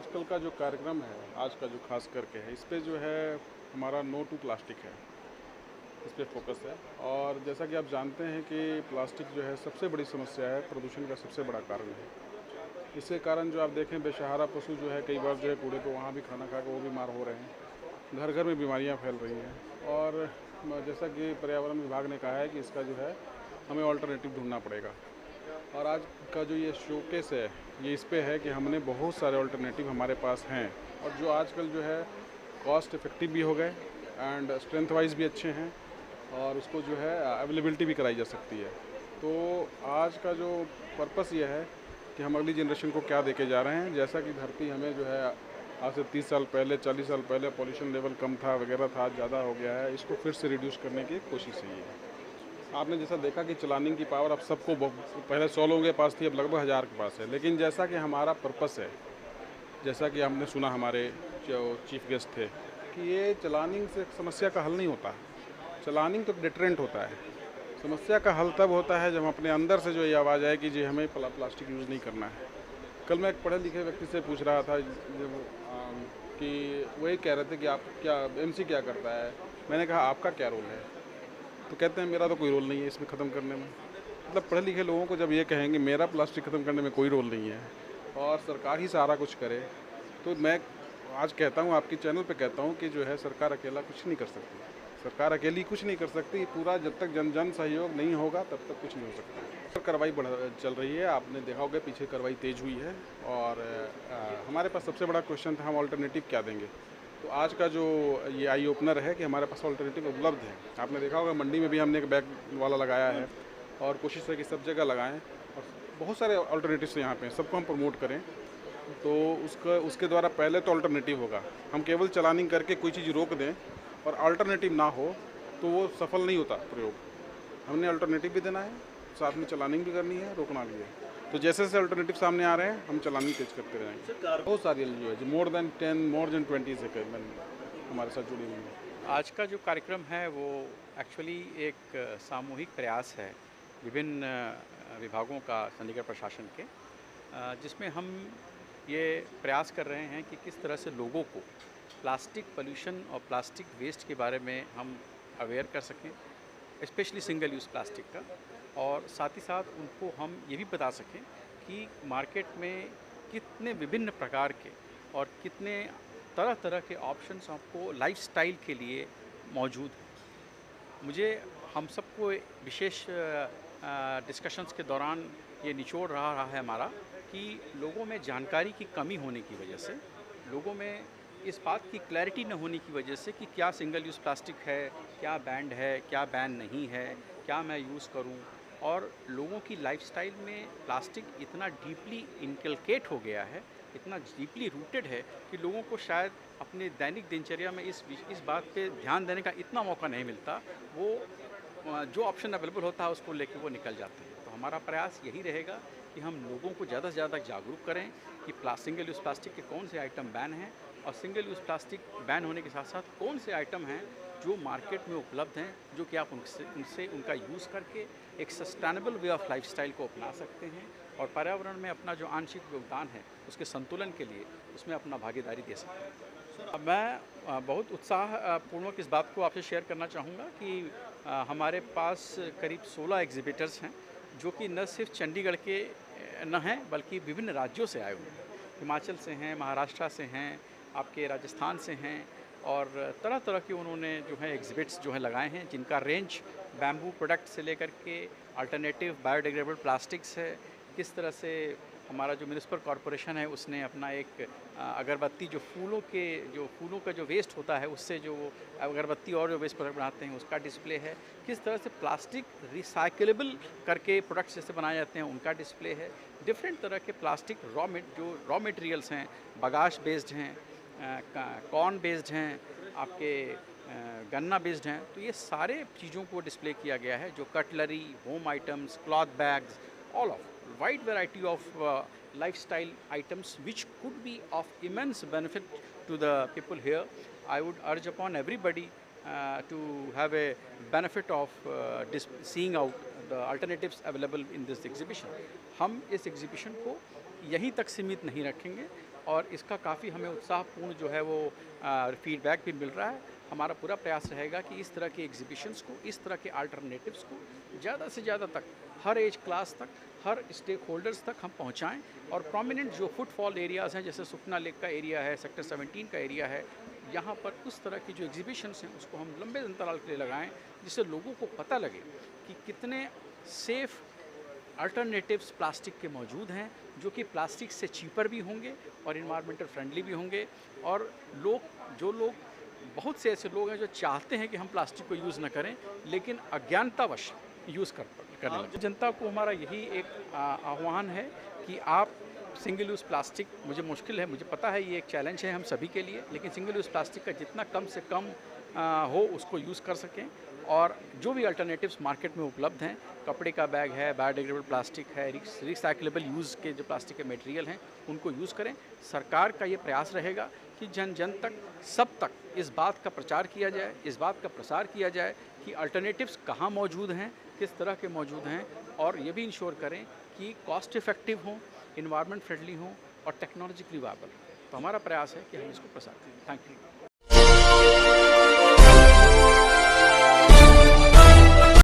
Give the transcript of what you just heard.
आजकल का जो कार्यक्रम है, आज का जो खास करके है, इस पे जो है हमारा नो टू प्लास्टिक है, इस पे फोकस है। और जैसा कि आप जानते हैं कि प्लास्टिक जो है सबसे बड़ी समस्या है, प्रदूषण का सबसे बड़ा कारण है। इसके कारण जो आप देखें बेसहारा पशु जो है कई बार जो है कूड़े को वहाँ भी खाना खा के वो बीमार हो रहे हैं। घर घर में बीमारियाँ फैल रही हैं और जैसा कि पर्यावरण विभाग ने कहा है कि इसका जो है हमें ऑल्टरनेटिव ढूंढना पड़ेगा। और आज का जो ये शोकेस है ये इस पे है कि हमने बहुत सारे ऑल्टरनेटिव हमारे पास हैं और जो आजकल जो है कॉस्ट इफ़ेक्टिव भी हो गए एंड स्ट्रेंथ वाइज भी अच्छे हैं और उसको जो है अवेलेबिलिटी भी कराई जा सकती है। तो आज का जो पर्पस ये है कि हम अगली जनरेशन को क्या देके जा रहे हैं। जैसा कि धरती हमें जो है आज से 30 साल पहले 40 साल पहले पॉल्यूशन लेवल कम था वगैरह था, ज़्यादा हो गया है, इसको फिर से रिड्यूस करने की कोशिश है ये। आपने जैसा देखा कि चलाने की पावर अब सबको पहले 100 लोगों के पास थी, अब लगभग 1000 के पास है। लेकिन जैसा कि हमारा पर्पस है, जैसा कि हमने सुना हमारे जो चीफ गेस्ट थे कि ये चलानिंग से समस्या का हल नहीं होता। चलानिंग तो डिटरेंट होता है। समस्या का हल तब होता है जब हम अपने अंदर से जो ये आवाज़ आए कि जी हमें प्लास्टिक यूज़ नहीं करना है। कल मैं एक पढ़े लिखे व्यक्ति से पूछ रहा था कि वो ये कह रहे थे कि आप क्या एमसी क्या करता है। मैंने कहा आपका क्या रोल है, तो कहते हैं मेरा तो कोई रोल नहीं है इसमें ख़त्म करने में। मतलब पढ़े लिखे लोगों को जब ये कहेंगे मेरा प्लास्टिक ख़त्म करने में कोई रोल नहीं है और सरकार ही सारा कुछ करे, तो मैं आज कहता हूँ आपके चैनल पे कहता हूँ कि जो है सरकार अकेला कुछ नहीं कर सकती। सरकार अकेली कुछ नहीं कर सकती। पूरा जब तक जन जन सहयोग नहीं होगा तब तक कुछ नहीं हो सकता। कार्रवाई चल रही है, आपने देखा होगा पीछे कार्रवाई तेज हुई है। और हमारे पास सबसे बड़ा क्वेश्चन था हम ऑल्टरनेटिव क्या देंगे। तो आज का जो ये आई ओपनर है कि हमारे पास ऑल्टरनेटिव उपलब्ध है। आपने देखा होगा मंडी में भी हमने एक बैग वाला लगाया है और कोशिश है कि सब जगह लगाएं और बहुत सारे ऑल्टरनेटिव्स यहाँ पे सबको हम प्रमोट करें। तो उसके द्वारा पहले तो ऑल्टरनेटिव होगा। हम केवल चलानिंग करके कोई चीज़ रोक दें और अल्टरनेटिव ना हो तो वो सफल नहीं होता प्रयोग। हमने अल्टरनेटिव भी देना है, साथ में चलानिंग भी करनी है, रोकना भी है। तो जैसे जैसे अल्टरनेटिव सामने आ रहे हैं हम चलानिंग तेज करते रहेंगे। बहुत सारी एनजीओ है जो मोर देन 20 से हमारे साथ जुड़ी हुई है। आज का जो कार्यक्रम है वो एक्चुअली एक सामूहिक प्रयास है विभिन्न विभागों का चंडीगढ़ प्रशासन के, जिसमें हम ये प्रयास कर रहे हैं कि किस तरह से लोगों को प्लास्टिक पोल्यूशन और प्लास्टिक वेस्ट के बारे में हम अवेयर कर सकें, स्पेशली सिंगल यूज़ प्लास्टिक का, और साथ ही साथ उनको हम ये भी बता सकें कि मार्केट में कितने विभिन्न प्रकार के और कितने तरह तरह के ऑप्शंस आपको लाइफस्टाइल के लिए मौजूद हैं। मुझे हम सबको विशेष डिस्कशंस के दौरान ये निचोड़ रहा है हमारा कि लोगों में जानकारी की कमी होने की वजह से, लोगों में इस बात की क्लैरिटी न होने की वजह से कि क्या सिंगल यूज़ प्लास्टिक है, क्या बैंड है, क्या बैन नहीं है, क्या मैं यूज़ करूं, और लोगों की लाइफस्टाइल में प्लास्टिक इतना डीपली इनकलकेट हो गया है, इतना डीपली रूटेड है कि लोगों को शायद अपने दैनिक दिनचर्या में इस बात पे ध्यान देने का इतना मौका नहीं मिलता। वो जो ऑप्शन अवेलेबल होता है उसको लेके वो निकल जाते हैं। तो हमारा प्रयास यही रहेगा कि हम लोगों को ज़्यादा से ज़्यादा जागरूक करें कि सिंगल यूज़ प्लास्टिक के कौन से आइटम बैन हैं, और सिंगल यूज़ प्लास्टिक बैन होने के साथ साथ कौन से आइटम हैं जो मार्केट में उपलब्ध हैं, जो कि आप उनसे उनका यूज़ करके एक सस्टेनेबल वे ऑफ लाइफस्टाइल को अपना सकते हैं और पर्यावरण में अपना जो आंशिक योगदान है उसके संतुलन के लिए उसमें अपना भागीदारी दे सकते हैं। मैं बहुत उत्साहपूर्वक इस बात को आपसे शेयर करना चाहूँगा कि हमारे पास करीब 16 एग्जिबिटर्स हैं जो कि न सिर्फ चंडीगढ़ के न हैं बल्कि विभिन्न राज्यों से आए हुए हैं। हिमाचल से हैं, महाराष्ट्र से हैं, आपके राजस्थान से हैं, और तरह तरह के उन्होंने जो है एग्जिबिट्स जो हैं लगाए हैं, जिनका रेंज बैम्बू प्रोडक्ट से लेकर के अल्टरनेटिव बायोडिग्रेडेबल प्लास्टिक्स है। किस तरह से हमारा जो म्यूनिसिपल कॉरपोरेशन है उसने अपना एक अगरबत्ती, जो फूलों का जो वेस्ट होता है उससे जो अगरबत्ती और जो वेस्ट प्रोडक्ट बनाते हैं उसका डिस्प्ले है। किस तरह से प्लास्टिक रिसाइकलेबल करके प्रोडक्ट्स जैसे बनाए जाते हैं उनका डिस्प्ले है। डिफरेंट तरह के प्लास्टिक जो रॉ मटेरियल्स हैं, बगाश बेस्ड हैं, कॉर्न बेस्ड हैं, आपके गन्ना बेस्ड हैं, तो ये सारे चीज़ों को डिस्प्ले किया गया है। जो cutlery, home items, cloth bags, all of wide variety of lifestyle items which could be of immense benefit to the people here. I would urge upon everybody to have a benefit of seeing out the alternatives available in this exhibition. हम इस exhibition को यहीं तक सीमित नहीं रखेंगे, और इसका काफ़ी हमें उत्साहपूर्ण जो है वो फीडबैक भी मिल रहा है। हमारा पूरा प्रयास रहेगा कि इस तरह के एग्जीबिशंस को, इस तरह के अल्टरनेटिव्स को ज़्यादा से ज़्यादा तक, हर एज क्लास तक, हर स्टेक होल्डर्स तक हम पहुंचाएं और प्रोमिनेंट जो फुटफॉल एरियाज़ हैं, जैसे सुखना लेक का एरिया है, सेक्टर 17 का एरिया है, यहाँ पर उस तरह की जो एग्जीबिशंस हैं उसको हम लंबे अंतराल के लिए लगाएं, जिससे लोगों को पता लगे कि कितने सेफ़ अल्टरनेटिव्स प्लास्टिक के मौजूद हैं, जो कि प्लास्टिक से चीपर भी होंगे और इन्वायरमेंटल फ्रेंडली भी होंगे। और जो लोग बहुत से ऐसे लोग हैं जो चाहते हैं कि हम प्लास्टिक को यूज़ न करें, लेकिन अज्ञानतावश यूज़ करने लगे। जनता को हमारा यही एक आह्वान है कि आप सिंगल यूज़ प्लास्टिक, मुझे पता है ये एक चैलेंज है हम सभी के लिए, लेकिन सिंगल यूज़ प्लास्टिक का जितना कम से कम हो उसको यूज़ कर सकें। और जो भी अल्टरनेटिव्स मार्केट में उपलब्ध हैं, कपड़े का बैग है, बायोडिग्रेडेबल प्लास्टिक है, रिसाइक्लेबल यूज़ के जो प्लास्टिक के मटेरियल हैं उनको यूज़ करें। सरकार का ये प्रयास रहेगा कि जन जन तक, सब तक इस बात का प्रचार किया जाए, इस बात का प्रसार किया जाए कि अल्टरनेटिव्स कहाँ मौजूद हैं, किस तरह के मौजूद हैं, और ये भी इंश्योर करें कि कॉस्ट इफ़ेक्टिव हों, इन्वायरमेंट फ्रेंडली हों और टेक्नोलॉजिकली वायबल। तो हमारा प्रयास है कि हम इसको प्रसार करें। Thank you.